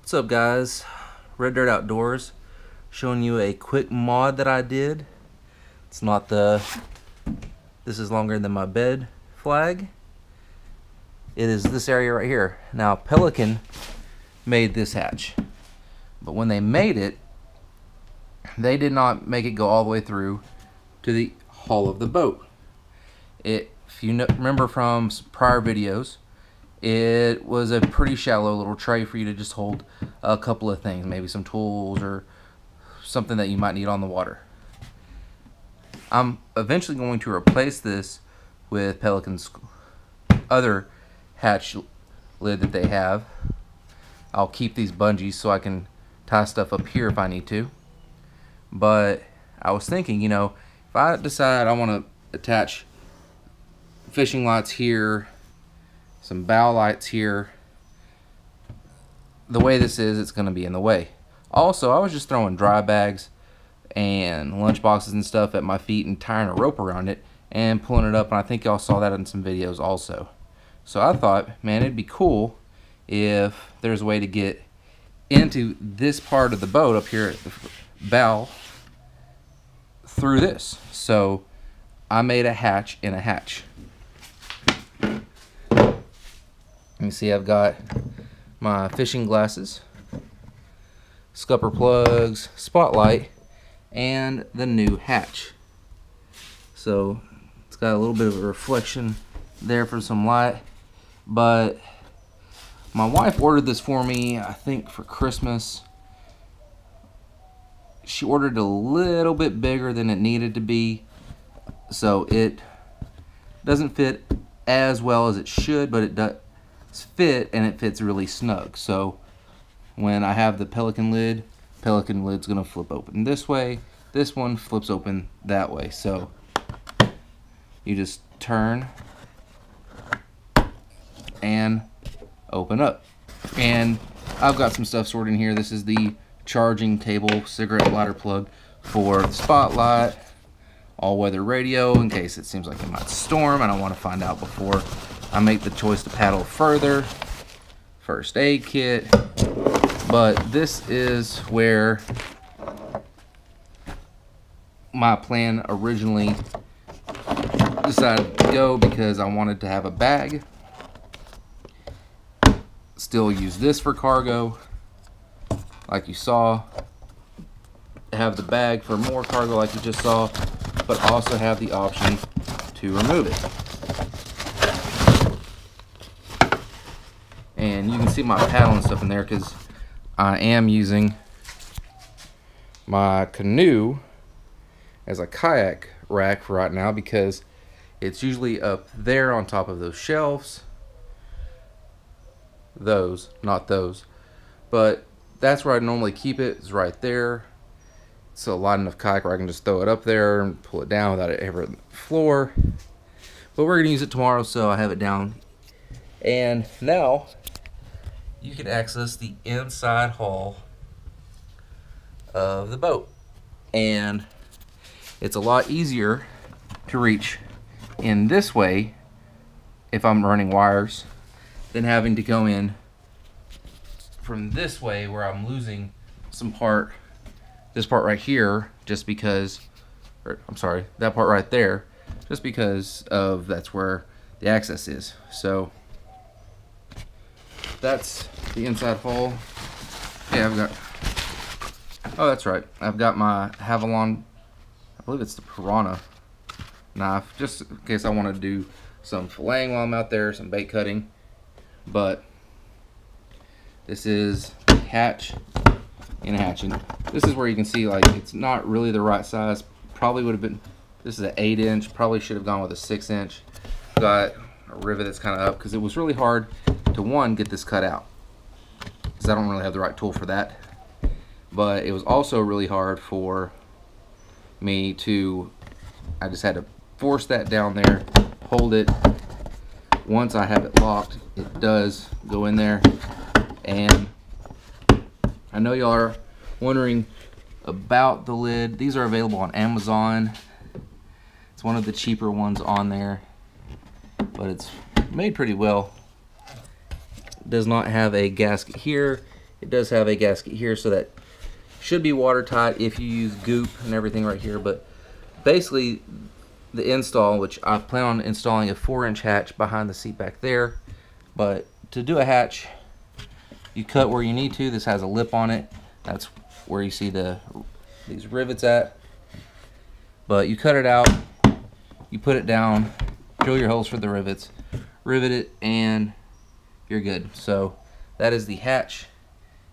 What's up, guys? Red Dirt Outdoors, showing you a quick mod that I did. It's not the this is longer than my bed flag. It is this area right here. Now Pelican made this hatch, but when they made it, they did not make it go all the way through to the hull of the boat. If you remember from prior videos, it was a pretty shallow little tray for you to just hold a couple of things, maybe some tools or something that you might need on the water. I'm eventually going to replace this with Pelican's other hatch lid that they have. I'll keep these bungees so I can tie stuff up here if I need to. But I was thinking, if I decide I want to attach fishing lights here, some bow lights here, the way this is, it's going to be in the way. Also, I was just throwing dry bags and lunch boxes and stuff at my feet and tying a rope around it and pulling it up, and I think y'all saw that in some videos also. So I thought, man, it'd be cool if there's a way to get into this part of the boat up here at the bow through this. So I made a hatch in a hatch. You can see I've got my fishing glasses, scupper plugs, spotlight, and the new hatch. So it's got a little bit of a reflection there for some light, but my wife ordered this for me, I think for Christmas. She ordered a little bit bigger than it needed to be, so it doesn't fit as well as it should, but it does fit, and it fits really snug. So when I have the Pelican lid's gonna flip open this way, this one flips open that way. So you just turn and open up. And I've got some stuff stored in here. This is the charging cable cigarette lighter plug for the spotlight, all-weather radio in case it seems like it might storm and I want to find out before I make the choice to paddle further, first aid kit. But this is where my plan originally decided to go, because I wanted to have a bag, still use this for cargo like you saw, have the bag for more cargo like you just saw, but also have the option to remove it. And you can see my paddle and stuff in there because I am using my canoe as a kayak rack for right now, because it's usually up there on top of those shelves. Those, not those. But that's where I normally keep it, is right there. It's a light enough kayak where I can just throw it up there and pull it down without it ever on the floor. But we're going to use it tomorrow, so I have it down. And now you can access the inside hull of the boat. And it's a lot easier to reach in this way if I'm running wires than having to go in from this way where I'm losing some part, this part right here, just because, or I'm sorry, that part right there, just because of that's where the access is. So that's the inside hull. Yeah, I've got, oh, that's right, I've got my Havalon, I believe it's the Piranha knife, just in case I want to do some filleting while I'm out there, some bait cutting. But this is a hatch in a hatch, and this is where you can see, like, it's not really the right size. Probably would have been, this is an 8-inch, probably should have gone with a 6-inch. Got a rivet that's kind of up because it was really hard to, one, get this cut out because I don't really have the right tool for that, but it was also really hard for me to, I just had to force that down there, hold it. Once I have it locked, it does go in there. And I know y'all are wondering about the lid. These are available on Amazon. It's one of the cheaper ones on there, but it's made pretty well. It does not have a gasket here. It does have a gasket here, so that should be watertight if you use goop and everything right here. But basically, the install, which I plan on installing a 4-inch hatch behind the seat back there. But to do a hatch, you cut where you need to. This has a lip on it. That's where you see these rivets at. But you cut it out, you put it down, drill your holes for the rivets, rivet it, and you're good. So that is the hatch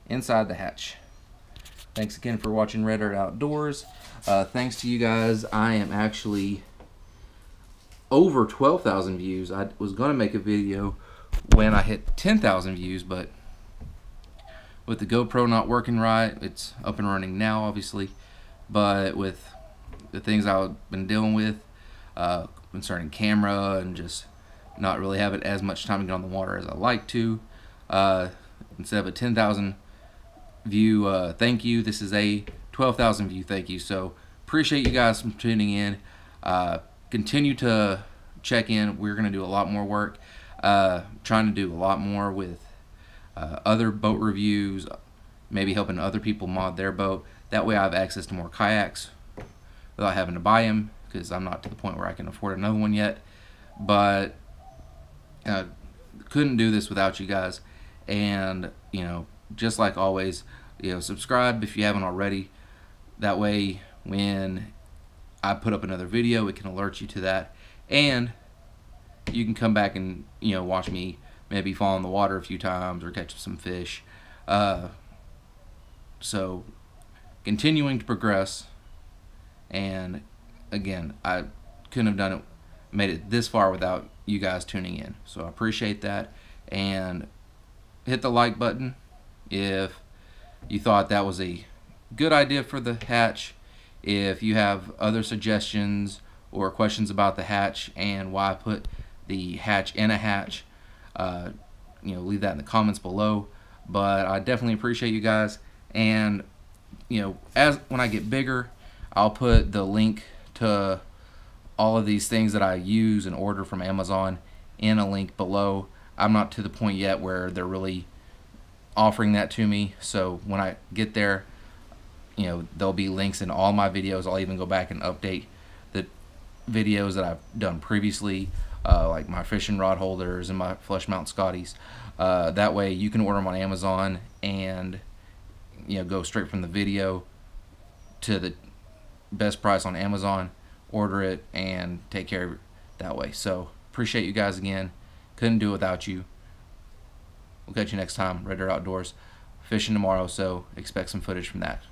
inside the hatch. Thanks again for watching Red Dirt Outdoors. Thanks to you guys, I am actually over 12,000 views. I was going to make a video when I hit 10,000 views, but with the GoPro not working right, it's up and running now, obviously. But with the things I've been dealing with concerning camera and just not really having as much time to get on the water as I like to, instead of a 10,000 view thank you, this is a 12,000 view thank you. So appreciate you guys from tuning in. Continue to check in. We're gonna do a lot more work, trying to do a lot more with other boat reviews, maybe helping other people mod their boat. That way I have access to more kayaks without having to buy them, because I'm not to the point where I can afford another one yet. But couldn't do this without you guys. And you know, just like always, you know, subscribe if you haven't already. That way when I put up another video, it can alert you to that, and you can come back and, you know, watch me maybe fall in the water a few times or catch some fish. So continuing to progress, and again, I couldn't have done it, made it this far without you guys tuning in. So I appreciate that, and hit the like button if you thought that was a good idea for the hatch. If you have other suggestions or questions about the hatch and why I put the hatch in a hatch, you know, leave that in the comments below. But I definitely appreciate you guys, and you know, when I get bigger, I'll put the link to all of these things that I use and order from Amazon in a link below. I'm not to the point yet where they're really offering that to me, so when I get there, you know, there'll be links in all my videos. I'll even go back and update the videos that I've done previously, like my fishing rod holders and my flush mount Scotties. That way you can order them on Amazon and, you know, go straight from the video to the best price on Amazon, order it, and take care of it that way. So appreciate you guys again. Couldn't do it without you. We'll catch you next time. Red Dirt Outdoors. Fishing tomorrow, so expect some footage from that.